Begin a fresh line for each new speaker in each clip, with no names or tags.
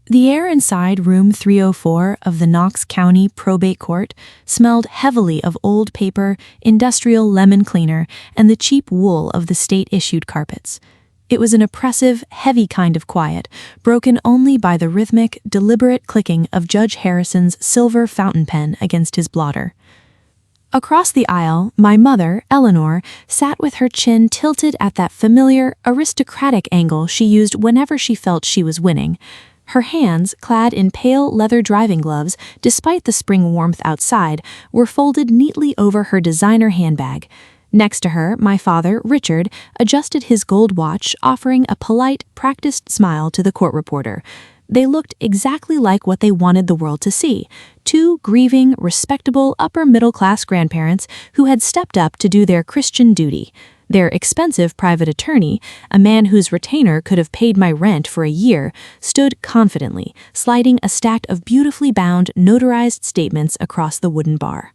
The air inside room 304 of the Knox County Probate Court smelled heavily of old paper, industrial lemon cleaner, and the cheap wool of the state-issued carpets. It was an oppressive, heavy kind of quiet, broken only by the rhythmic, deliberate clicking of Judge Harrison's silver fountain pen against his blotter. Across the aisle, my mother, Eleanor, sat with her chin tilted at that familiar, aristocratic angle she used whenever she felt she was winning. Her hands, clad in pale leather driving gloves, despite the spring warmth outside, were folded neatly over her designer handbag. Next to her, my father, Richard, adjusted his gold watch, offering a polite, practiced smile to the court reporter. They looked exactly like what they wanted the world to see: two grieving, respectable, upper-middle-class grandparents who had stepped up to do their Christian duty. Their expensive private attorney, a man whose retainer could have paid my rent for a year, stood confidently, sliding a stack of beautifully bound, notarized statements across the wooden bar.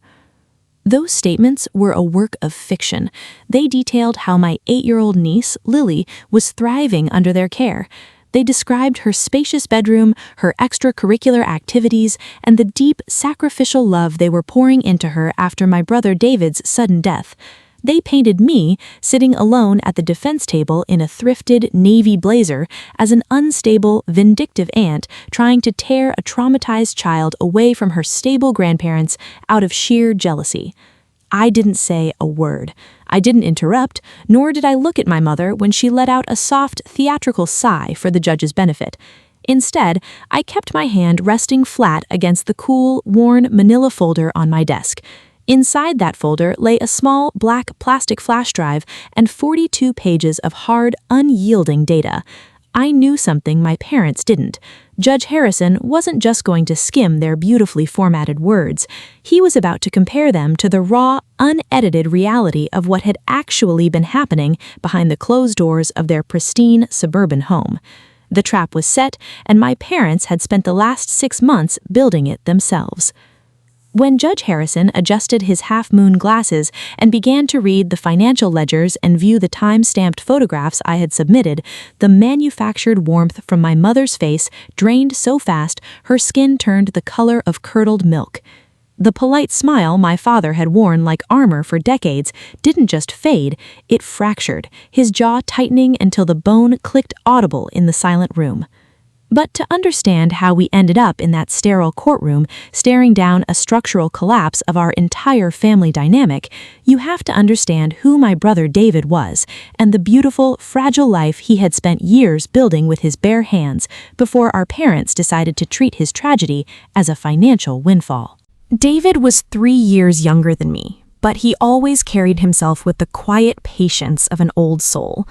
Those statements were a work of fiction. They detailed how my 8-year-old niece, Lily, was thriving under their care. They described her spacious bedroom, her extracurricular activities, and the deep, sacrificial love they were pouring into her after my brother David's sudden death. They painted me, sitting alone at the defense table in a thrifted navy blazer, as an unstable, vindictive aunt trying to tear a traumatized child away from her stable grandparents out of sheer jealousy. I didn't say a word. I didn't interrupt, nor did I look at my mother when she let out a soft, theatrical sigh for the judge's benefit. Instead, I kept my hand resting flat against the cool, worn manila folder on my desk. Inside that folder lay a small black plastic flash drive and 42 pages of hard, unyielding data. I knew something my parents didn't. Judge Harrison wasn't just going to skim their beautifully formatted words. He was about to compare them to the raw, unedited reality of what had actually been happening behind the closed doors of their pristine suburban home. The trap was set, and my parents had spent the last 6 months building it themselves. When Judge Harrison adjusted his half-moon glasses and began to read the financial ledgers and view the time-stamped photographs I had submitted, the manufactured warmth from my mother's face drained so fast her skin turned the color of curdled milk. The polite smile my father had worn like armor for decades didn't just fade, it fractured, his jaw tightening until the bone clicked audible in the silent room. But to understand how we ended up in that sterile courtroom, staring down a structural collapse of our entire family dynamic, you have to understand who my brother David was and the beautiful, fragile life he had spent years building with his bare hands before our parents decided to treat his tragedy as a financial windfall. David was 3 years younger than me, but he always carried himself with the quiet patience of an old soul.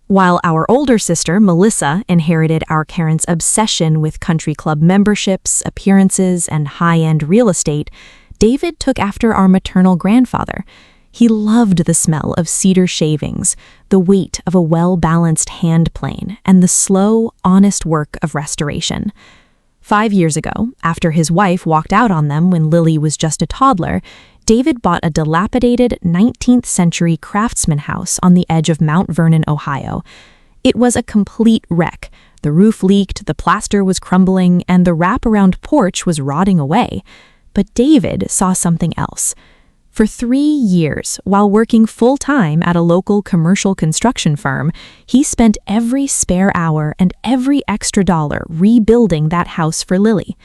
While our older sister, Melissa, inherited our parents' obsession with country club memberships, appearances, and high-end real estate, David took after our maternal grandfather. He loved the smell of cedar shavings, the weight of a well-balanced hand plane, and the slow, honest work of restoration. 5 years ago, after his wife walked out on them when Lily was just a toddler, David bought a dilapidated 19th-century craftsman house on the edge of Mount Vernon, Ohio. It was a complete wreck. The roof leaked, the plaster was crumbling, and the wraparound porch was rotting away. But David saw something else. For 3 years, while working full-time at a local commercial construction firm, he spent every spare hour and every extra dollar rebuilding that house for Lily.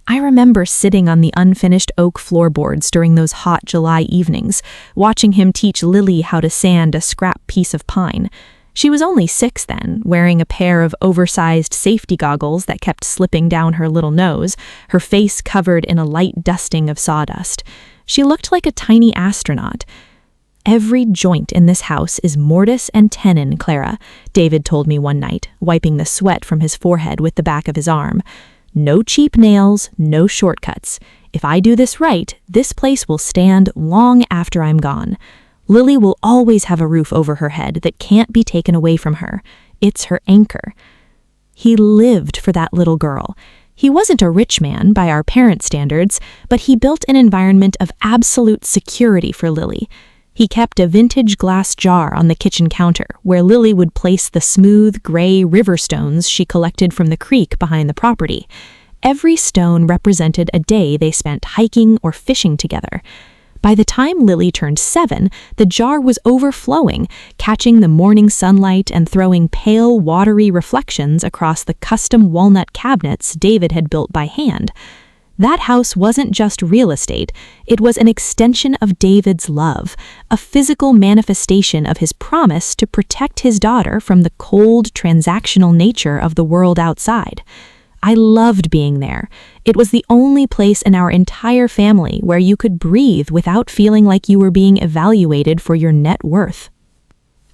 I remember sitting on the unfinished oak floorboards during those hot July evenings, watching him teach Lily how to sand a scrap piece of pine. She was only 6 then, wearing a pair of oversized safety goggles that kept slipping down her little nose, her face covered in a light dusting of sawdust. She looked like a tiny astronaut. "Every joint in this house is mortise and tenon, Clara," David told me one night, wiping the sweat from his forehead with the back of his arm. "No cheap nails, no shortcuts. If I do this right, this place will stand long after I'm gone. Lily will always have a roof over her head that can't be taken away from her. It's her anchor." He lived for that little girl. He wasn't a rich man by our parents' standards, but he built an environment of absolute security for Lily. He kept a vintage glass jar on the kitchen counter where Lily would place the smooth, gray river stones she collected from the creek behind the property. Every stone represented a day they spent hiking or fishing together. By the time Lily turned 7, the jar was overflowing, catching the morning sunlight and throwing pale, watery reflections across the custom walnut cabinets David had built by hand. That house wasn't just real estate, it was an extension of David's love, a physical manifestation of his promise to protect his daughter from the cold, transactional nature of the world outside. I loved being there. It was the only place in our entire family where you could breathe without feeling like you were being evaluated for your net worth.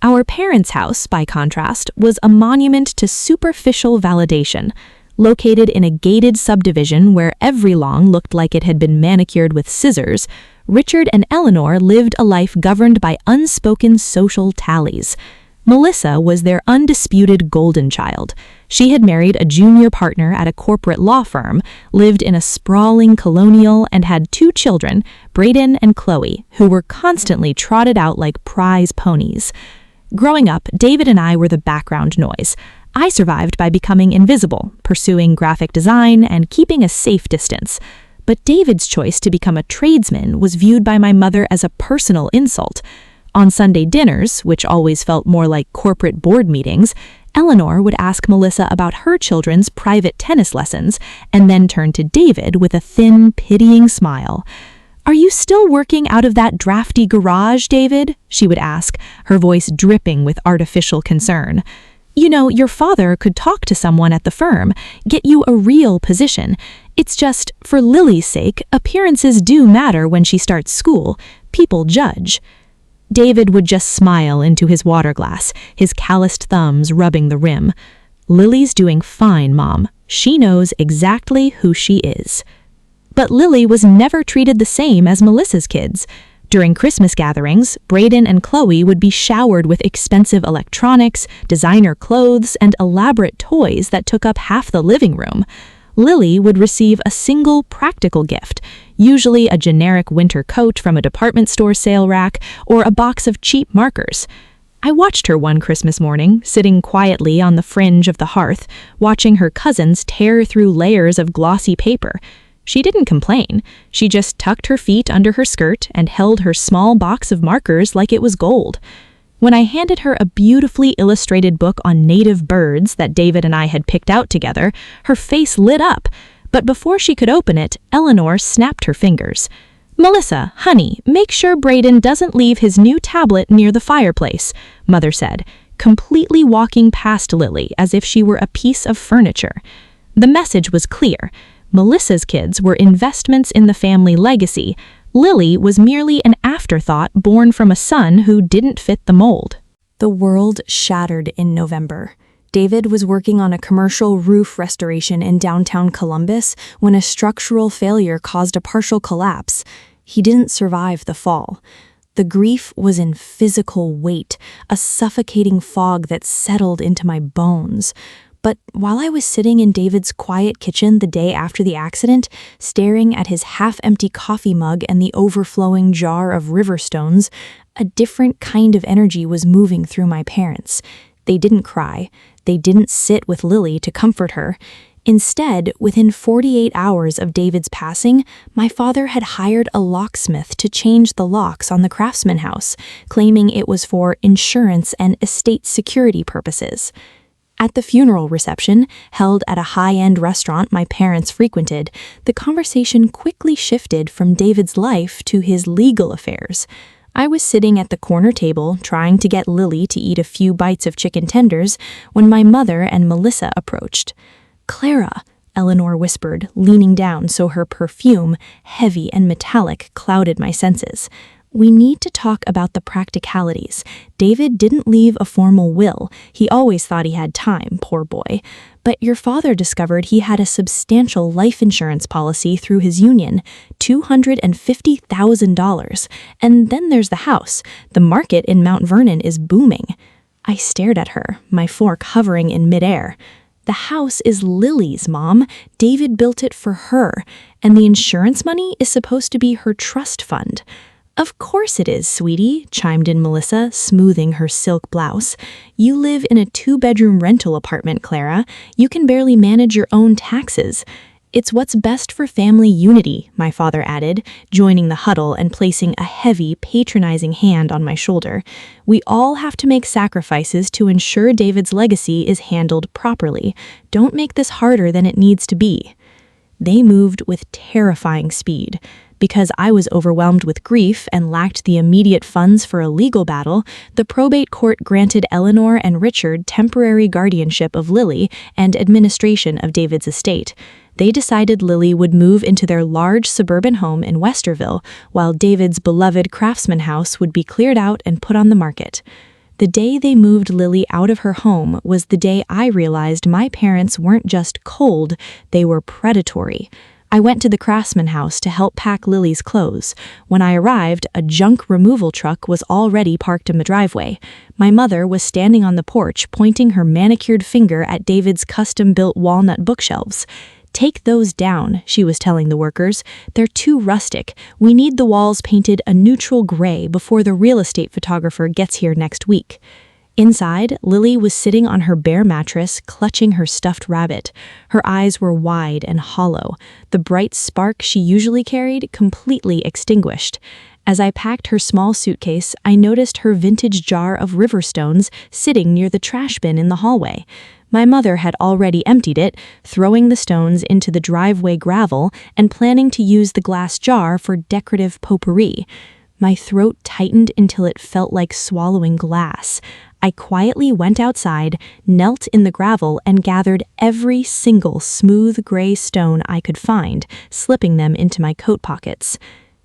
Our parents' house, by contrast, was a monument to superficial validation. Located in a gated subdivision where every lawn looked like it had been manicured with scissors, Richard and Eleanor lived a life governed by unspoken social tallies. Melissa was their undisputed golden child. She had married a junior partner at a corporate law firm, lived in a sprawling colonial, and had 2 children, Braden and Chloe, who were constantly trotted out like prize ponies. Growing up, David and I were the background noise. I survived by becoming invisible, pursuing graphic design, and keeping a safe distance. But David's choice to become a tradesman was viewed by my mother as a personal insult. On Sunday dinners, which always felt more like corporate board meetings, Eleanor would ask Melissa about her children's private tennis lessons, and then turn to David with a thin, pitying smile. "Are you still working out of that drafty garage, David?" she would ask, her voice dripping with artificial concern. "You know, your father could talk to someone at the firm, get you a real position. It's just, for Lily's sake, appearances do matter when she starts school. People judge." David would just smile into his water glass, his calloused thumbs rubbing the rim. "Lily's doing fine, Mom. She knows exactly who she is." But Lily was never treated the same as Melissa's kids. During Christmas gatherings, Braden and Chloe would be showered with expensive electronics, designer clothes, and elaborate toys that took up half the living room. Lily would receive a single practical gift, usually a generic winter coat from a department store sale rack or a box of cheap markers. I watched her one Christmas morning, sitting quietly on the fringe of the hearth, watching her cousins tear through layers of glossy paper. She didn't complain. She just tucked her feet under her skirt and held her small box of markers like it was gold. When I handed her a beautifully illustrated book on native birds that David and I had picked out together, her face lit up. But before she could open it, Eleanor snapped her fingers. "Melissa, honey, make sure Braden doesn't leave his new tablet near the fireplace," Mother said, completely walking past Lily as if she were a piece of furniture. The message was clear. Melissa's kids were investments in the family legacy. Lily was merely an afterthought born from a son who didn't fit the mold. The world shattered in November. David was working on a commercial roof restoration in downtown Columbus when a structural failure caused a partial collapse. He didn't survive the fall. The grief was in physical weight, a suffocating fog that settled into my bones. But while I was sitting in David's quiet kitchen the day after the accident, staring at his half-empty coffee mug and the overflowing jar of river stones, a different kind of energy was moving through my parents. They didn't cry. They didn't sit with Lily to comfort her. Instead, within 48 hours of David's passing, my father had hired a locksmith to change the locks on the Craftsman house, claiming it was for insurance and estate security purposes. At the funeral reception, held at a high-end restaurant my parents frequented, the conversation quickly shifted from David's life to his legal affairs. I was sitting at the corner table, trying to get Lily to eat a few bites of chicken tenders, when my mother and Melissa approached. "Clara," Eleanor whispered, leaning down so her perfume, heavy and metallic, clouded my senses. "We need to talk about the practicalities. David didn't leave a formal will. He always thought he had time, poor boy. But your father discovered he had a substantial life insurance policy through his union, $250,000. And then there's the house. The market in Mount Vernon is booming." I stared at her, my fork hovering in midair. "The house is Lily's, Mom. David built it for her, and the insurance money is supposed to be her trust fund." "Of course it is, sweetie," chimed in Melissa, smoothing her silk blouse. "You live in a 2-bedroom rental apartment, Clara. You can barely manage your own taxes." "It's what's best for family unity," my father added, joining the huddle and placing a heavy, patronizing hand on my shoulder. "We all have to make sacrifices to ensure David's legacy is handled properly. Don't make this harder than it needs to be." They moved with terrifying speed. Because I was overwhelmed with grief and lacked the immediate funds for a legal battle, the probate court granted Eleanor and Richard temporary guardianship of Lily and administration of David's estate. They decided Lily would move into their large suburban home in Westerville, while David's beloved Craftsman house would be cleared out and put on the market. The day they moved Lily out of her home was the day I realized my parents weren't just cold, they were predatory. I went to the Craftsman house to help pack Lily's clothes. When I arrived, a junk removal truck was already parked in the driveway. My mother was standing on the porch, pointing her manicured finger at David's custom-built walnut bookshelves. "Take those down," she was telling the workers. "They're too rustic. We need the walls painted a neutral gray before the real estate photographer gets here next week." Inside, Lily was sitting on her bare mattress, clutching her stuffed rabbit. Her eyes were wide and hollow, the bright spark she usually carried completely extinguished. As I packed her small suitcase, I noticed her vintage jar of river stones sitting near the trash bin in the hallway. My mother had already emptied it, throwing the stones into the driveway gravel and planning to use the glass jar for decorative potpourri. My throat tightened until it felt like swallowing glass. I quietly went outside, knelt in the gravel, and gathered every single smooth gray stone I could find, slipping them into my coat pockets.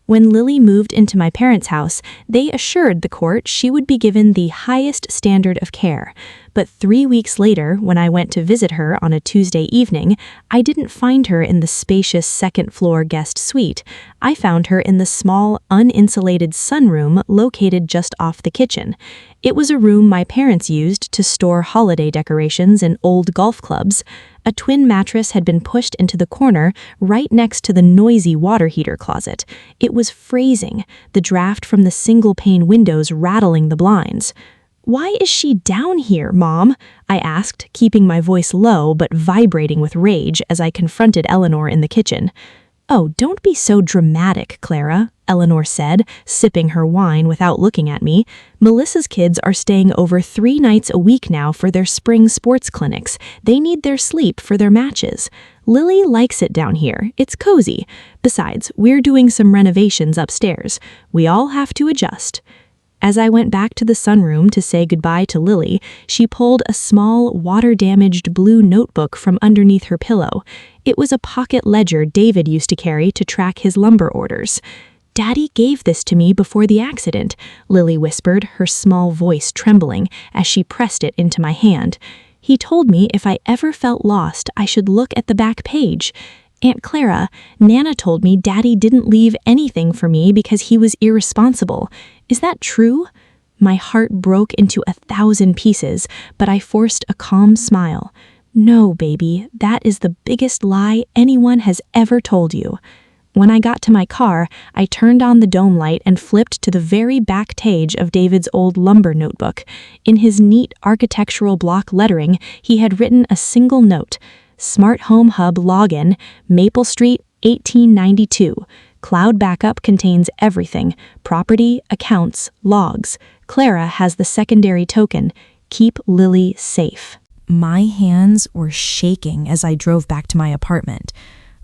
When Lily moved into my parents' house, they assured the court she would be given the highest standard of care. But 3 weeks later, when I went to visit her on a Tuesday evening, I didn't find her in the spacious second-floor guest suite. I found her in the small, uninsulated sunroom located just off the kitchen. It was a room my parents used to store holiday decorations and old golf clubs. A twin mattress had been pushed into the corner right next to the noisy water heater closet. It was freezing, the draft from the single-pane windows rattling the blinds. "Why is she down here, Mom?" I asked, keeping my voice low but vibrating with rage as I confronted Eleanor in the kitchen. "Oh, don't be so dramatic, Clara," Eleanor said, sipping her wine without looking at me. "Melissa's kids are staying over 3 nights a week now for their spring sports clinics. They need their sleep for their matches. Lily likes it down here. It's cozy. Besides, we're doing some renovations upstairs. We all have to adjust." As I went back to the sunroom to say goodbye to Lily, she pulled a small, water-damaged blue notebook from underneath her pillow. It was a pocket ledger David used to carry to track his lumber orders. "Daddy gave this to me before the accident," Lily whispered, her small voice trembling as she pressed it into my hand. "He told me if I ever felt lost, I should look at the back page. Aunt Clara, Nana told me Daddy didn't leave anything for me because he was irresponsible. Is that true?" My heart broke into 1,000 pieces, but I forced a calm smile. "No, baby, that is the biggest lie anyone has ever told you." When I got to my car, I turned on the dome light and flipped to the very back page of David's old lumber notebook. In his neat architectural block lettering, he had written a single note: "Smart Home Hub login, Maple Street, 1892. Cloud backup contains everything: property, accounts, logs. Clara has the secondary token. Keep Lily safe." My hands were shaking as I drove back to my apartment.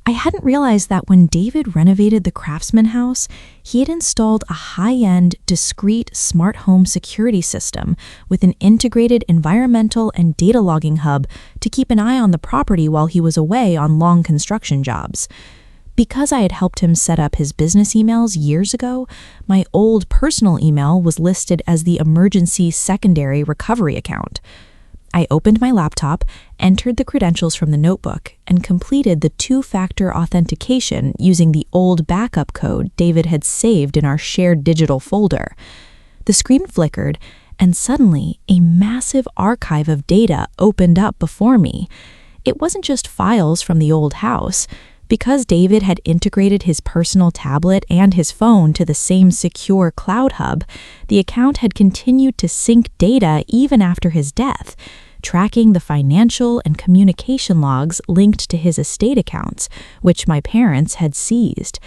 I hadn't realized that when David renovated the Craftsman house, he had installed a high-end, discreet smart home security system with an integrated environmental and data logging hub to keep an eye on the property while he was away on long construction jobs. Because I had helped him set up his business emails years ago, my old personal email was listed as the emergency secondary recovery account. I opened my laptop, entered the credentials from the notebook, and completed the 2-factor authentication using the old backup code David had saved in our shared digital folder. The screen flickered, and suddenly a massive archive of data opened up before me. It wasn't just files from the old house. Because David had integrated his personal tablet and his phone to the same secure cloud hub, the account had continued to sync data even after his death, tracking the financial and communication logs linked to his estate accounts, which my parents had seized.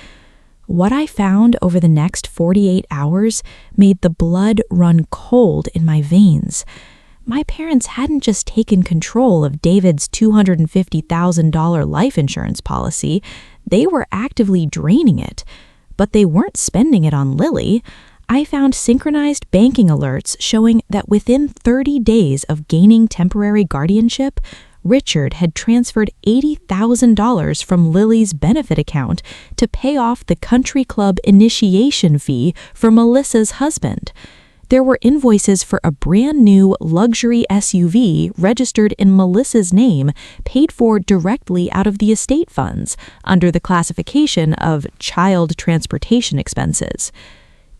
What I found over the next 48 hours made the blood run cold in my veins. My parents hadn't just taken control of David's $250,000 life insurance policy, they were actively draining it. But they weren't spending it on Lily. I found synchronized banking alerts showing that within 30 days of gaining temporary guardianship, Richard had transferred $80,000 from Lily's benefit account to pay off the country club initiation fee for Melissa's husband. There were invoices for a brand new luxury SUV registered in Melissa's name, paid for directly out of the estate funds, under the classification of child transportation expenses.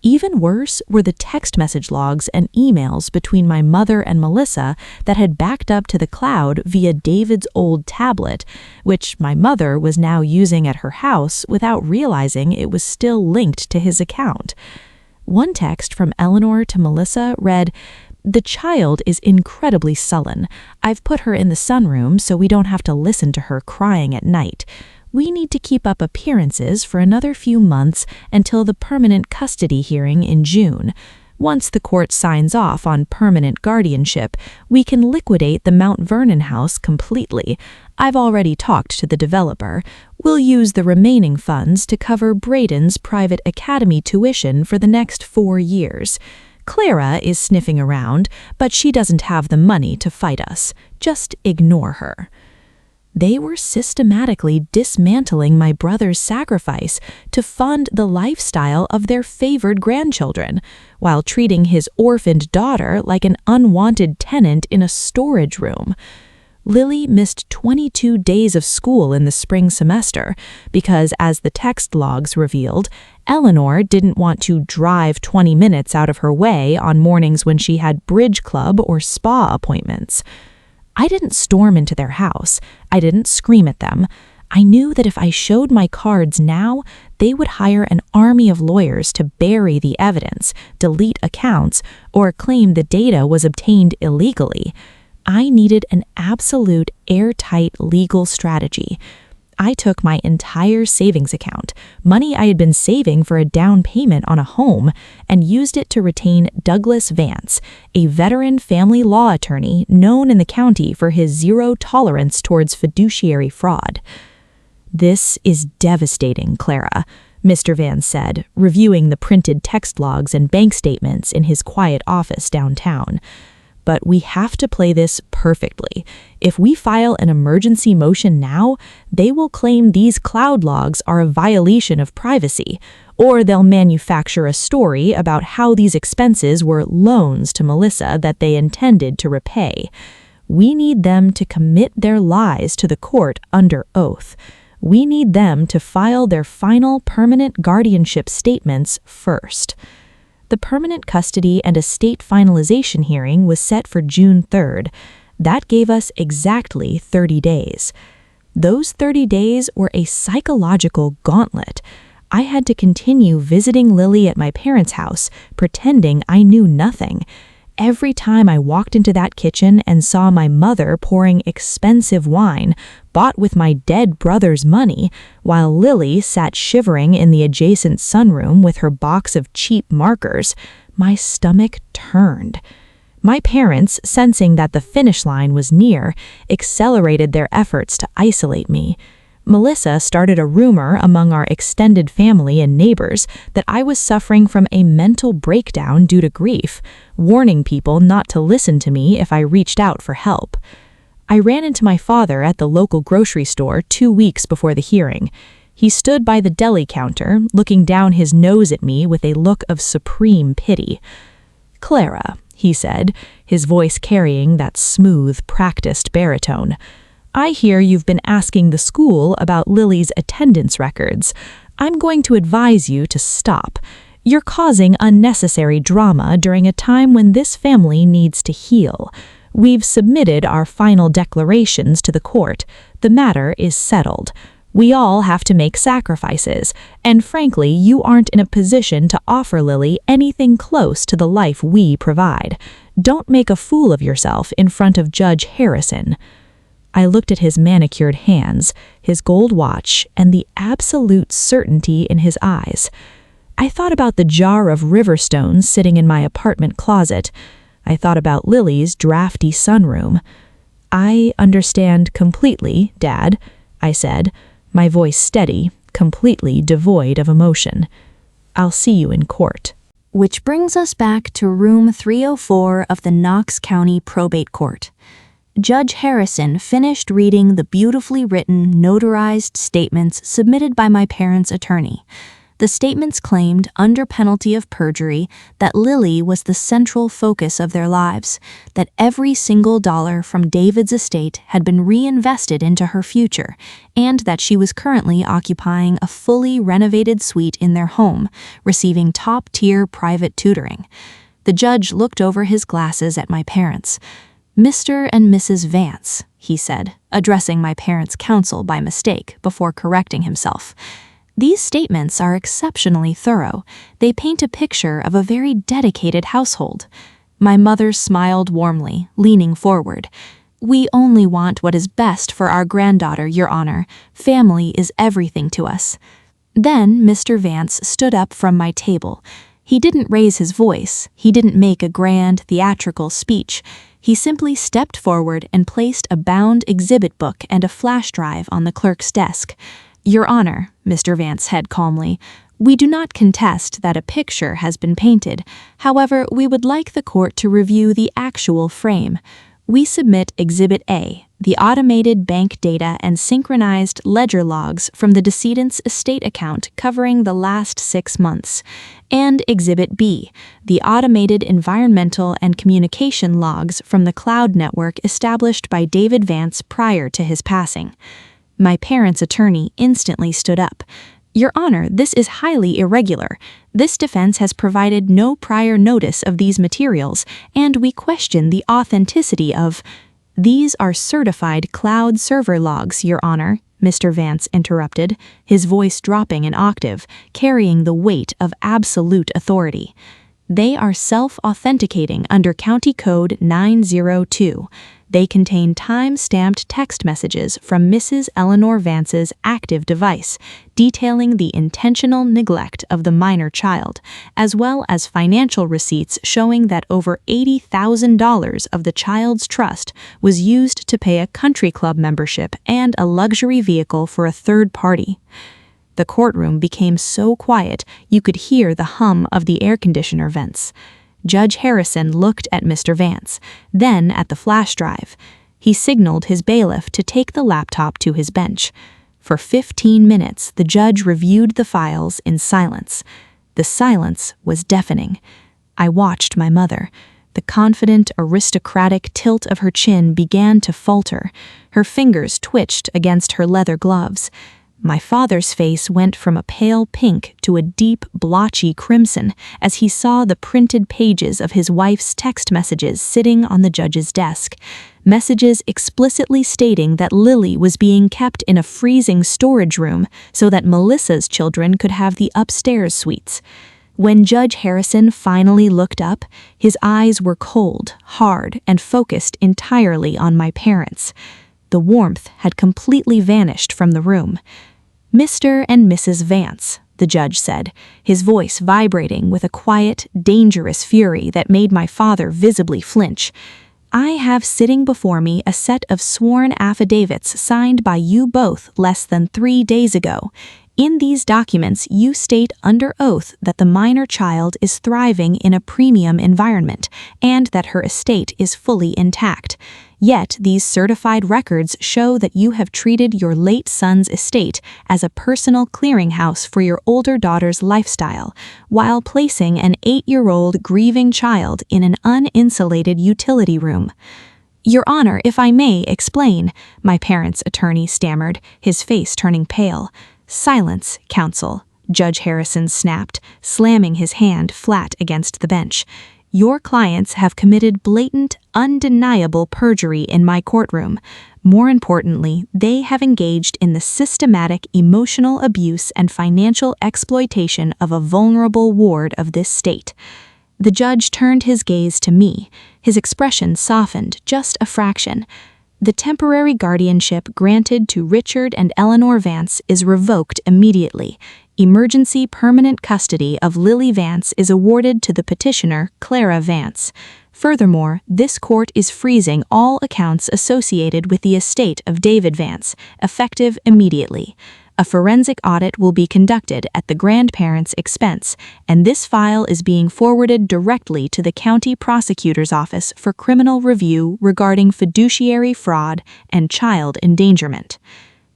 Even worse were the text message logs and emails between my mother and Melissa that had backed up to the cloud via David's old tablet, which my mother was now using at her house without realizing it was still linked to his account. One text from Eleanor to Melissa read, "The child is incredibly sullen. I've put her in the sunroom so we don't have to listen to her crying at night. We need to keep up appearances for another few months until the permanent custody hearing in June. Once the court signs off on permanent guardianship, we can liquidate the Mount Vernon house completely. I've already talked to the developer. We'll use the remaining funds to cover Braden's private academy tuition for the next 4 years. Clara is sniffing around, but she doesn't have the money to fight us. Just ignore her." They were systematically dismantling my brother's sacrifice to fund the lifestyle of their favored grandchildren, while treating his orphaned daughter like an unwanted tenant in a storage room. Lily missed 22 days of school in the spring semester because, as the text logs revealed, Eleanor didn't want to drive 20 minutes out of her way on mornings when she had bridge club or spa appointments. I didn't storm into their house. I didn't scream at them. I knew that if I showed my cards now, they would hire an army of lawyers to bury the evidence, delete accounts, or claim the data was obtained illegally. I needed an absolute airtight legal strategy. I took my entire savings account, money I had been saving for a down payment on a home, and used it to retain Douglas Vance, a veteran family law attorney known in the county for his zero tolerance towards fiduciary fraud. "This is devastating, Clara," Mr. Vance said, reviewing the printed text logs and bank statements in his quiet office downtown. "But we have to play this perfectly. If we file an emergency motion now, they will claim these cloud logs are a violation of privacy, or they'll manufacture a story about how these expenses were loans to Melissa that they intended to repay. We need them to commit their lies to the court under oath. We need them to file their final permanent guardianship statements first." The permanent custody and estate finalization hearing was set for June 3rd. That gave us exactly 30 days. Those 30 days were a psychological gauntlet. I had to continue visiting Lily at my parents' house, pretending I knew nothing. Every time I walked into that kitchen and saw my mother pouring expensive wine, bought with my dead brother's money, while Lily sat shivering in the adjacent sunroom with her box of cheap markers, my stomach turned. My parents, sensing that the finish line was near, accelerated their efforts to isolate me. Melissa started a rumor among our extended family and neighbors that I was suffering from a mental breakdown due to grief, warning people not to listen to me if I reached out for help. I ran into my father at the local grocery store 2 weeks before the hearing. He stood by the deli counter, looking down his nose at me with a look of supreme pity. "Clara," he said, his voice carrying that smooth, practiced baritone, "I hear you've been asking the school about Lily's attendance records. I'm going to advise you to stop. You're causing unnecessary drama during a time when this family needs to heal. We've submitted our final declarations to the court. The matter is settled.
We all have to make sacrifices, and frankly, you aren't in a position to offer Lily anything close to the life we provide. Don't make a fool of yourself in front of Judge Harrison." I looked at his manicured hands, his gold watch, and the absolute certainty in his eyes. I thought about the jar of river stones sitting in my apartment closet. I thought about Lily's drafty sunroom. "I understand completely, Dad," I said, my voice steady, completely devoid of emotion. "I'll see you in court."
Which brings us back to room 304 of the Knox County Probate Court. Judge Harrison finished reading the beautifully written, notarized statements submitted by my parents' attorney. The statements claimed, under penalty of perjury, that Lily was the central focus of their lives, that every single dollar from David's estate had been reinvested into her future, and that she was currently occupying a fully renovated suite in their home, receiving top-tier private tutoring. The judge looked over his glasses at my parents. "Mr. and Mrs. Vance," he said, addressing my parents' counsel by mistake before correcting himself. "These statements are exceptionally thorough. They paint a picture of a very dedicated household." My mother smiled warmly, leaning forward. "We only want what is best for our granddaughter, Your Honor. Family is everything to us." Then Mr. Vance stood up from my table. He didn't raise his voice. He didn't make a grand, theatrical speech. He simply stepped forward and placed a bound exhibit book and a flash drive on the clerk's desk. "Your Honor," Mr. Vance said calmly, "we do not contest that a picture has been painted. However, we would like the court to review the actual frame. We submit Exhibit A, the automated bank data and synchronized ledger logs from the decedent's estate account covering the last 6 months, and Exhibit B, the automated environmental and communication logs from the cloud network established by David Vance prior to his passing." My parents' attorney instantly stood up. "Your Honor, this is highly irregular. This defense has provided no prior notice of these materials, and we question the authenticity of—" "These are certified cloud server logs, Your Honor," Mr. Vance interrupted, his voice dropping an octave, carrying the weight of absolute authority. "They are self-authenticating under County Code 902. They contain time-stamped text messages from Mrs. Eleanor Vance's active device, detailing the intentional neglect of the minor child, as well as financial receipts showing that over $80,000 of the child's trust was used to pay a country club membership and a luxury vehicle for a third party." The courtroom became so quiet you could hear the hum of the air conditioner vents. Judge Harrison looked at Mr. Vance, then at the flash drive. He signaled his bailiff to take the laptop to his bench. For 15 minutes, the judge reviewed the files in silence. The silence was deafening. I watched my mother. The confident, aristocratic tilt of her chin began to falter. Her fingers twitched against her leather gloves. My father's face went from a pale pink to a deep, blotchy crimson as he saw the printed pages of his wife's text messages sitting on the judge's desk. Messages explicitly stating that Lily was being kept in a freezing storage room so that Melissa's children could have the upstairs suites. When Judge Harrison finally looked up, his eyes were cold, hard, and focused entirely on my parents. The warmth had completely vanished from the room. "Mr. and Mrs. Vance," the judge said, his voice vibrating with a quiet, dangerous fury that made my father visibly flinch. "I have sitting before me a set of sworn affidavits signed by you both less than 3 days ago. In these documents, you state under oath that the minor child is thriving in a premium environment and that her estate is fully intact. Yet, these certified records show that you have treated your late son's estate as a personal clearinghouse for your older daughter's lifestyle, while placing an 8-year-old grieving child in an uninsulated utility room." "Your Honor, if I may explain," my parents' attorney stammered, his face turning pale. "Silence, counsel," Judge Harrison snapped, slamming his hand flat against the bench.
Your clients have committed blatant, undeniable perjury in my courtroom. More importantly, they have engaged in the systematic emotional abuse and financial exploitation of a vulnerable ward of this state. The judge turned his gaze to me, his expression softened just a fraction. The temporary guardianship granted to Richard and Eleanor Vance is revoked immediately. Emergency permanent custody of Lily Vance is awarded to the petitioner, Clara Vance. Furthermore, this court is freezing all accounts associated with the estate of David Vance, effective immediately. A forensic audit will be conducted at the grandparents' expense, and this file is being forwarded directly to the county prosecutor's office for criminal review regarding fiduciary fraud and child endangerment.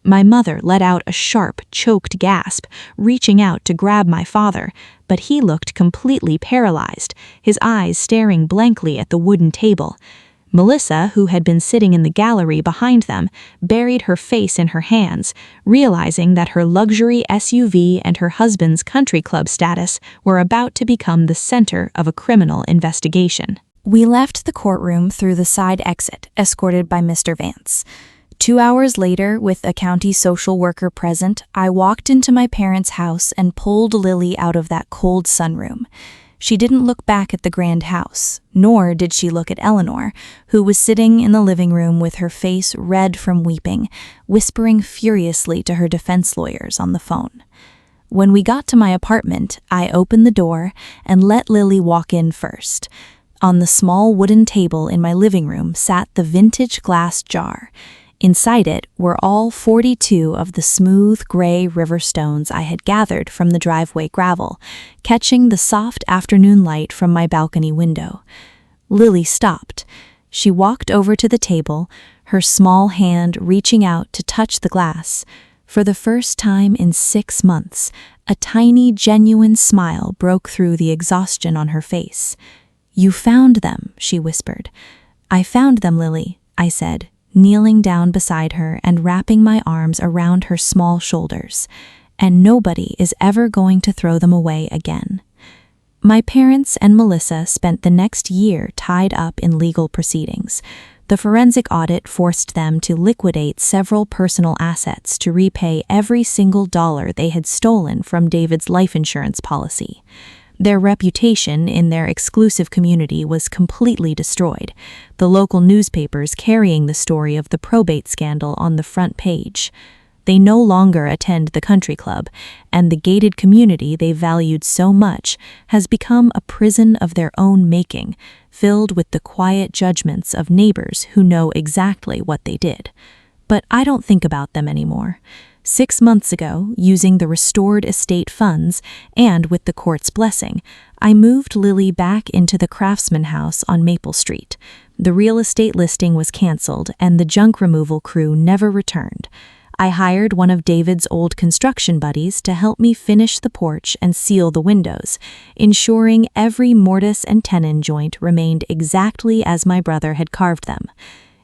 My mother let out a sharp, choked gasp, reaching out to grab my father, but he looked completely paralyzed, his eyes staring blankly at the wooden table. Melissa, who had been sitting in the gallery behind them, buried her face in her hands, realizing that her luxury SUV and her husband's country club status were about to become the center of a criminal investigation.
We left the courtroom through the side exit, escorted by Mr. Vance. 2 hours later, with a county social worker present, I walked into my parents' house and pulled Lily out of that cold sunroom. She didn't look back at the grand house, nor did she look at Eleanor, who was sitting in the living room with her face red from weeping, whispering furiously to her defense lawyers on the phone. When we got to my apartment, I opened the door and let Lily walk in first. On the small wooden table in my living room sat the vintage glass jar. Inside it were all 42 of the smooth gray river stones I had gathered from the driveway gravel, catching the soft afternoon light from my balcony window. Lily stopped. She walked over to the table, her small hand reaching out to touch the glass. For the first time in 6 months, a tiny, genuine smile broke through the exhaustion on her face. "You found them," she whispered. "I found them, Lily," I said, kneeling down beside her and wrapping my arms around her small shoulders. "And nobody is ever going to throw them away again." My parents and Melissa spent the next year tied up in legal proceedings. The forensic audit forced them to liquidate several personal assets to repay every single dollar they had stolen from David's life insurance policy. Their reputation in their exclusive community was completely destroyed, the local newspapers carrying the story of the probate scandal on the front page. They no longer attend the country club, and the gated community they valued so much has become a prison of their own making, filled with the quiet judgments of neighbors who know exactly what they did. But I don't think about them anymore. 6 months ago, using the restored estate funds and with the court's blessing, I moved Lily back into the Craftsman House on Maple Street. The real estate listing was canceled and the junk removal crew never returned. I hired one of David's old construction buddies to help me finish the porch and seal the windows, ensuring every mortise and tenon joint remained exactly as my brother had carved them.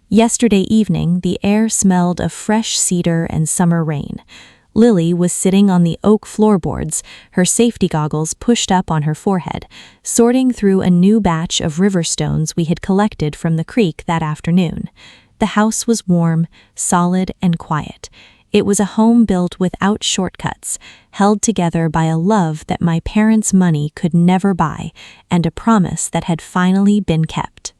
Yesterday evening, the air smelled of fresh cedar and summer rain. Lily was sitting on the oak floorboards, her safety goggles pushed up on her forehead, sorting through a new batch of river stones we had collected from the creek that afternoon. The house was warm, solid, and quiet. It was a home built without shortcuts, held together by a love that my parents' money could never buy, and a promise that had finally been kept.